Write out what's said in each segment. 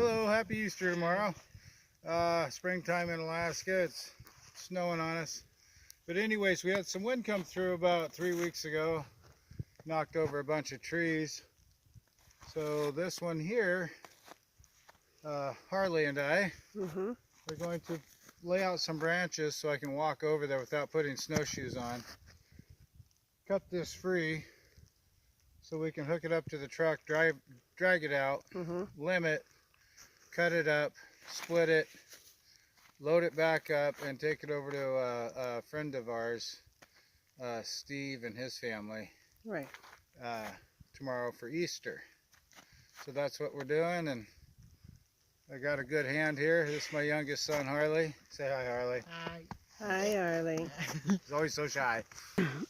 Hello, happy Easter tomorrow. Springtime in Alaska. It's snowing on us. But anyways, we had some wind come through about 3 weeks ago. Knocked over a bunch of trees. So this one here, Harley and I, we're going to lay out some branches so I can walk over there without putting snowshoes on. Cut this free so we can hook it up to the truck, drag it out, limb it, cut it up, split it, load it back up, and take it over to a friend of ours, Steve and his family, tomorrow for Easter. So that's what we're doing, and I got a good hand here. This is my youngest son, Harley. Say hi, Harley. Hi. Hi, Harley. He's always so shy.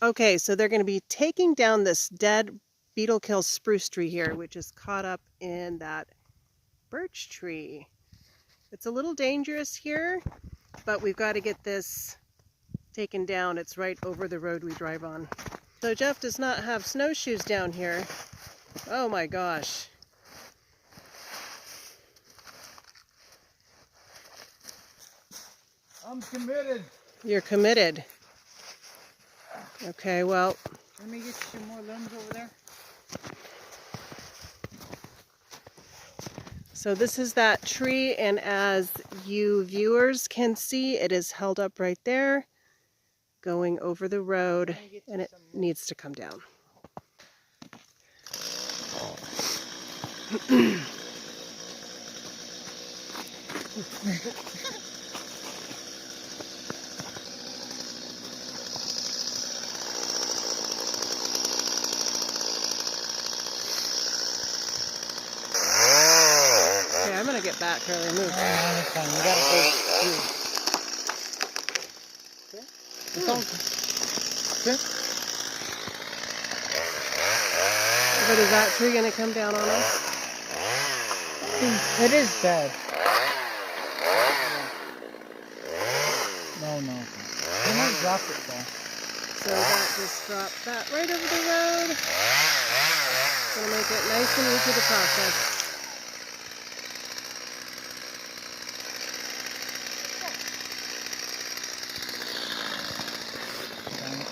Okay, so they're going to be taking down this dead beetle kill spruce tree here, which is caught up in that birch tree. It's a little dangerous here, but we've got to get this taken down. It's right over the road we drive on. So Jeff does not have snowshoes down here. Oh my gosh. I'm committed. You're committed. Okay, well. Let me get some more limbs over there. So this is that tree, and as you viewers can see, it is held up right there, going over the road, and it needs to come down. I'm gonna get back, Harley. Move. That's fine. We gotta go through. It's all good. But is that tree gonna come down on us? It is dead. No. We might drop it though. So that just dropped that right over the road. Gonna make it nice and easy to process.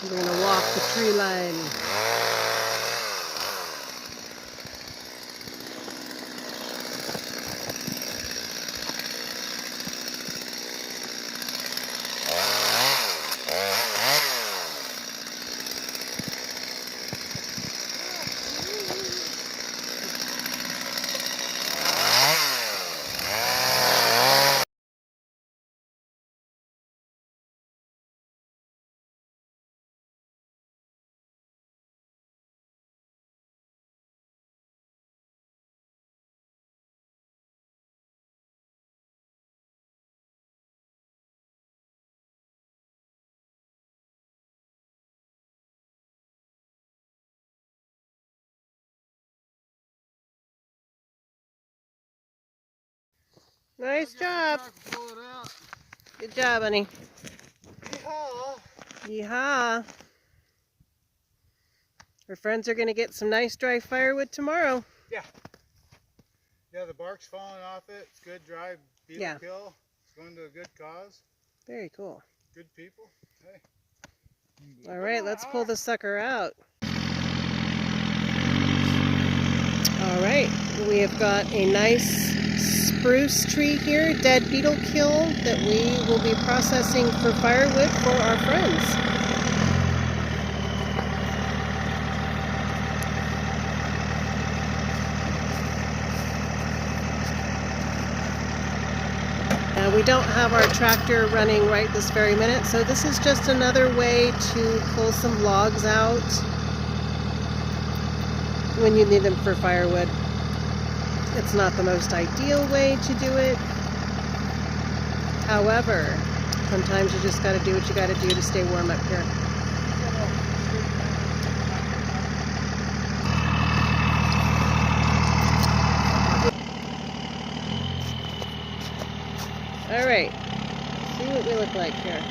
We're going to walk the tree line. Nice job. Good job, honey. Yeehaw. Our friends are going to get some nice dry firewood tomorrow. Yeah, the bark's falling off it. It's good dry beetle kill. It's going to a good cause. Very cool. Good people. Hey. All right, let's pull the sucker out. All right, we have got a nice spruce tree here, dead beetle kill, that we will be processing for firewood for our friends. We don't have our tractor running right this very minute, so this is just another way to pull some logs out when you need them for firewood. It's not the most ideal way to do it. However, sometimes you just got to do what you got to do to stay warm up here. All right, see what we look like here.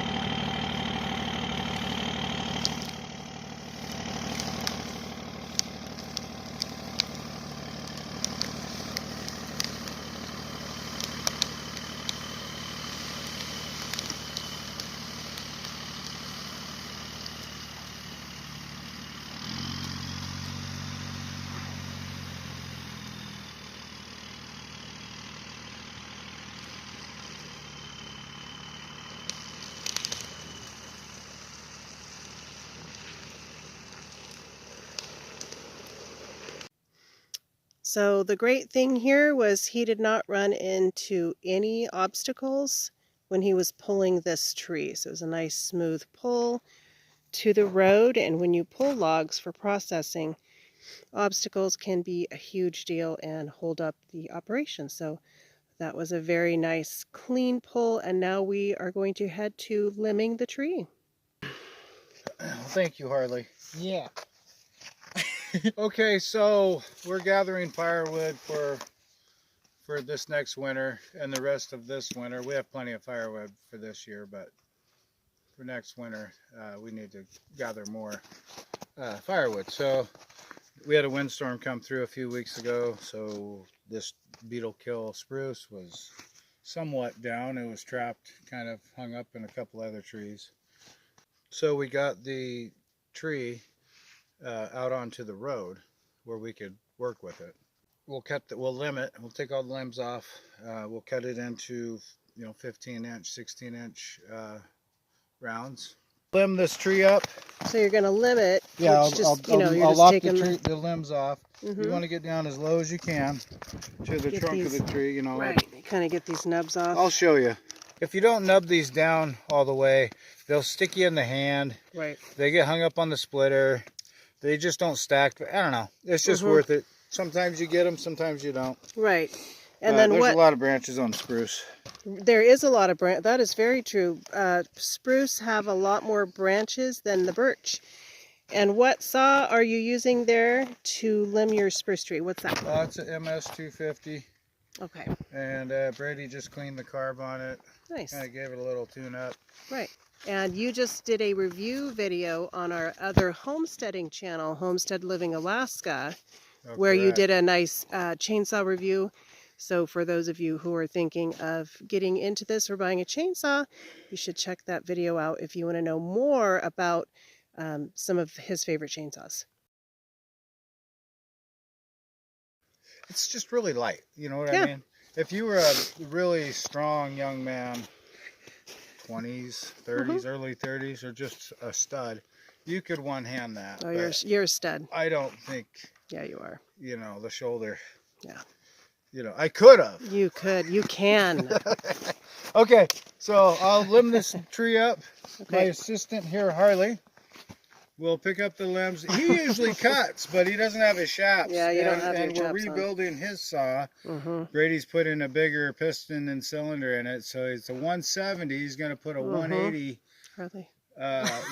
So the great thing here was he did not run into any obstacles when he was pulling this tree. So it was a nice smooth pull to the road, and when you pull logs for processing, obstacles can be a huge deal and hold up the operation. So that was a very nice clean pull, and now we are going to head to limbing the tree. Thank you, Harley. Yeah. Okay, so we're gathering firewood for this next winter and the rest of this winter. We have plenty of firewood for this year, but for next winter we need to gather more firewood. So we had a windstorm come through a few weeks ago, so this beetle kill spruce was somewhat down. It was trapped, kind of hung up in a couple other trees. So we got the tree out onto the road where we could work with it. We'll limb it. We'll take all the limbs off. We'll cut it into 15-inch, 16-inch rounds. Limb this tree up. So you're going to limb it. Yeah, which I'll you're just lop taking the limbs off. You want to get down as low as you can to the trunk of the tree. Right, kind of get these nubs off. I'll show you. If you don't nub these down all the way, they'll stick you in the hand. Right. They get hung up on the splitter. They just don't stack. I don't know. It's just worth it. Sometimes you get them, sometimes you don't. Right. And then there's a lot of branches on spruce. There is a lot of branch. That is very true. Spruce have a lot more branches than the birch. And what saw are you using there to limb your spruce tree? What's that? It's an MS 250. Okay. And Brady just cleaned the carb on it. Nice. Kind of gave it a little tune-up. Right. And you just did a review video on our other homesteading channel, Homestead Living Alaska, where you did a nice chainsaw review. So for those of you who are thinking of getting into this or buying a chainsaw, you should check that video out if you want to know more about some of his favorite chainsaws. It's just really light, you know what I mean? If you were a really strong young man, 20s, 30s, early 30s, or just a stud, you could one-hand that. Oh, you're a stud. I don't think. Yeah, you are. The shoulder. Yeah. I could have. You could. You can. Okay, so I'll limb this tree up. Okay. My assistant here, Harley, will pick up the limbs. He usually cuts, but he doesn't have his shafts. Yeah, you don't have your And chaps we're rebuilding his saw. Brady's putting a bigger piston and cylinder in it, so it's a 170. He's going to put a 180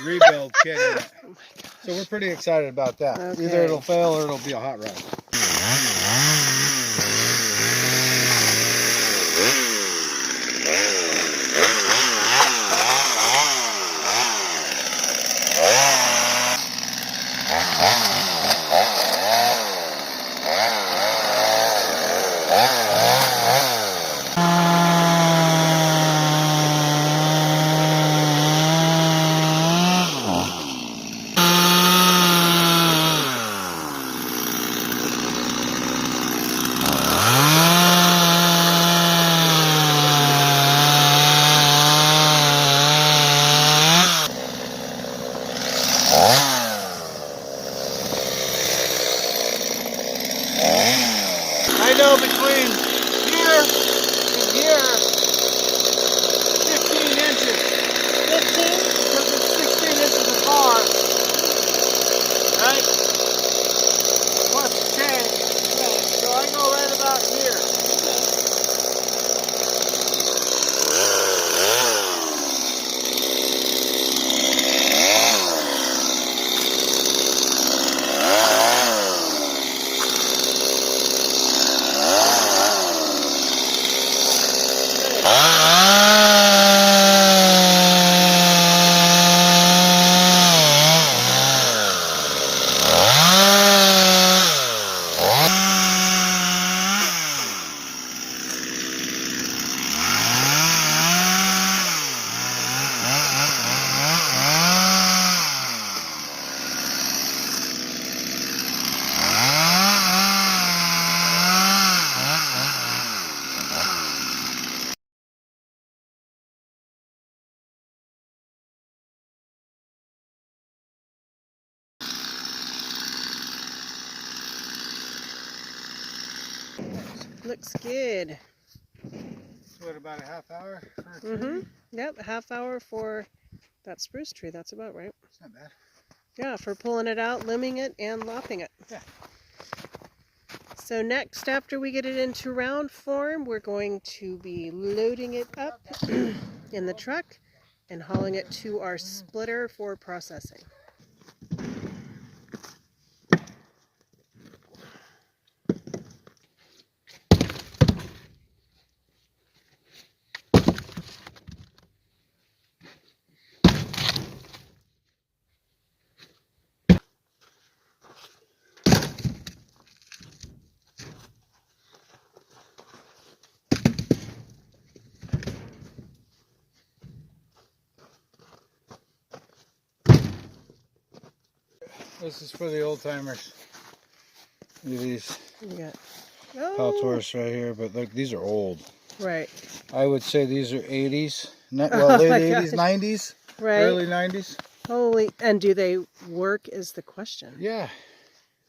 rebuild kit in it. Oh my gosh. So we're pretty excited about that. Okay. Either it'll fail or it'll be a hot rod. I know between here and here, 15 inches. 15? Because it's 16 inches apart. Right? Plus 10. So I go right about here. Looks good. So what, about a half hour for a tree? Mm-hmm. Yep, a half hour for that spruce tree. That's about right. It's not bad. Yeah, for pulling it out, limbing it, and lopping it. Yeah. So next, after we get it into round form, we're going to be loading it up in the truck and hauling it to our splitter for processing. This is for the old timers. Look at these We got, Paltours right here, but look, these are old. right. I would say these are 80s, well, Oh late my 80s, gosh. 90s, Right. early 90s. Holy, and do they work is the question. Yeah,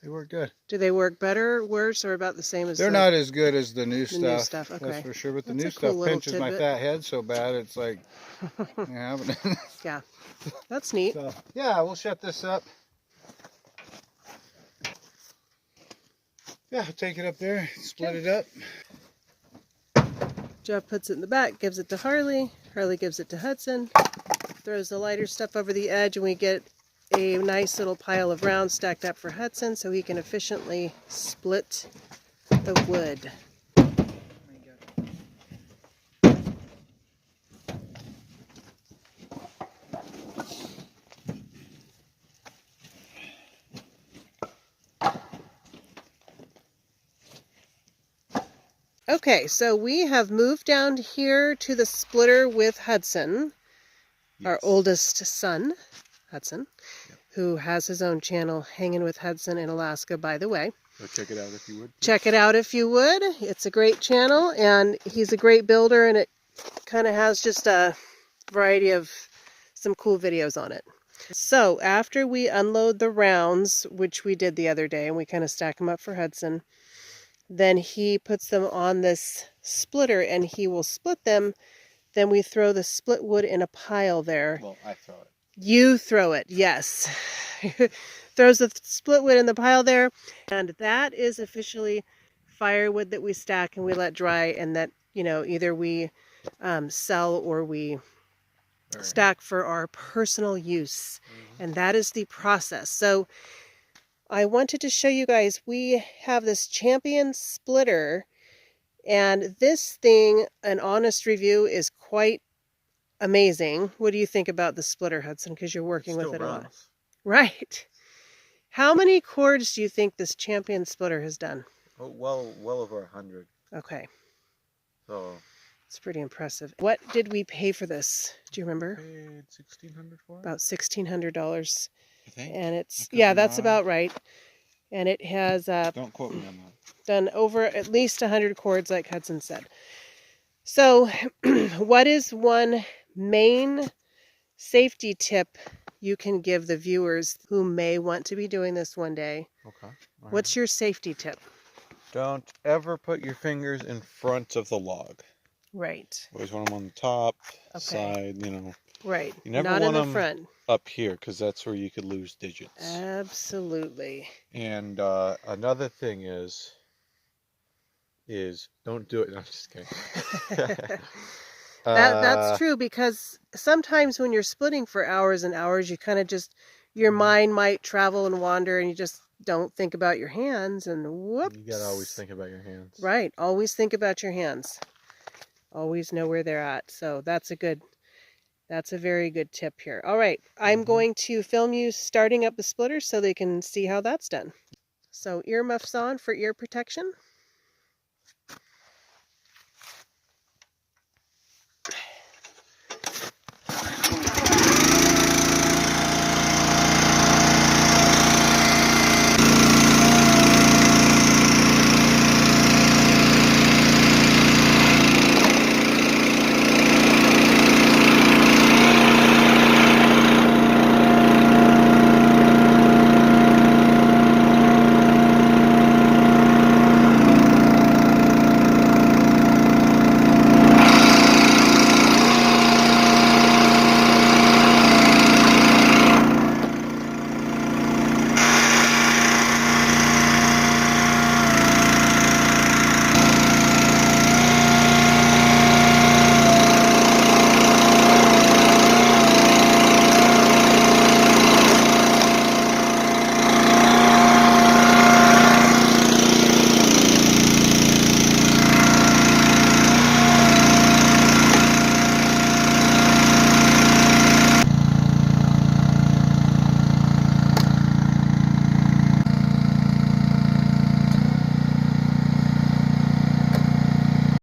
they work good. Do they work better, worse, or about the same as They're not as good as the new the new stuff. stuff? Okay. That's for sure. But the That's new a cool stuff little pinches my tidbit. fat head so bad, it's like, yeah. Yeah, that's neat. So, yeah, we'll shut this up. Yeah, take it up there, split it up. Jeff puts it in the back, gives it to Harley. Harley gives it to Hudson. Throws the lighter stuff over the edge, and we get a nice little pile of rounds stacked up for Hudson so he can efficiently split the wood. Okay, so we have moved down here to the splitter with Hudson, our oldest son, Hudson, who has his own channel, Hanging with Hudson in Alaska, by the way. So check it out if you would. Check it out if you would. It's a great channel, and he's a great builder, and it kind of has just a variety of some cool videos on it. So after we unload the rounds, which we did the other day, and we kind of stack them up for Hudson, then he puts them on this splitter and he will split them. Then we throw the split wood in a pile there. Well, I throw it. You throw it, yes. Throws the split wood in the pile there, and that is officially firewood that we stack and we let dry, and that, you know, either we sell or we stack for our personal use. And that is the process. So I wanted to show you guys, we have this Champion splitter, and this thing, an honest review, is quite amazing. What do you think about the splitter, Hudson? Because you're working with it a lot. Right. How many cords do you think this Champion splitter has done? Oh, well over 100. Okay. So It's pretty impressive. What did we pay for this? Do you remember? paid $1,600 for it. About $1,600. I think. And it's, I could yeah, be that's wrong. about right. And it has Don't quote me on that. done over at least 100 cords, like Hudson said. So what is one main safety tip you can give the viewers who may want to be doing this one day? Okay. All What's your safety tip? right. Don't ever put your fingers in front of the log. Right. Always want them on the top, Okay. side, you know, Right. You never Not in want the 'em- front. up here, because that's where you could lose digits. Absolutely. And another thing is don't do it. No, I'm just kidding. That's true, because sometimes when you're splitting for hours and hours, you kind of just, your mind might travel and wander, and you just don't think about your hands, and whoops. You gotta always think about your hands. Right. Always think about your hands. Always know where they're at. So that's a very good tip here. All right. I'm going to film you starting up the splitter so they can see how that's done. So earmuffs on for ear protection.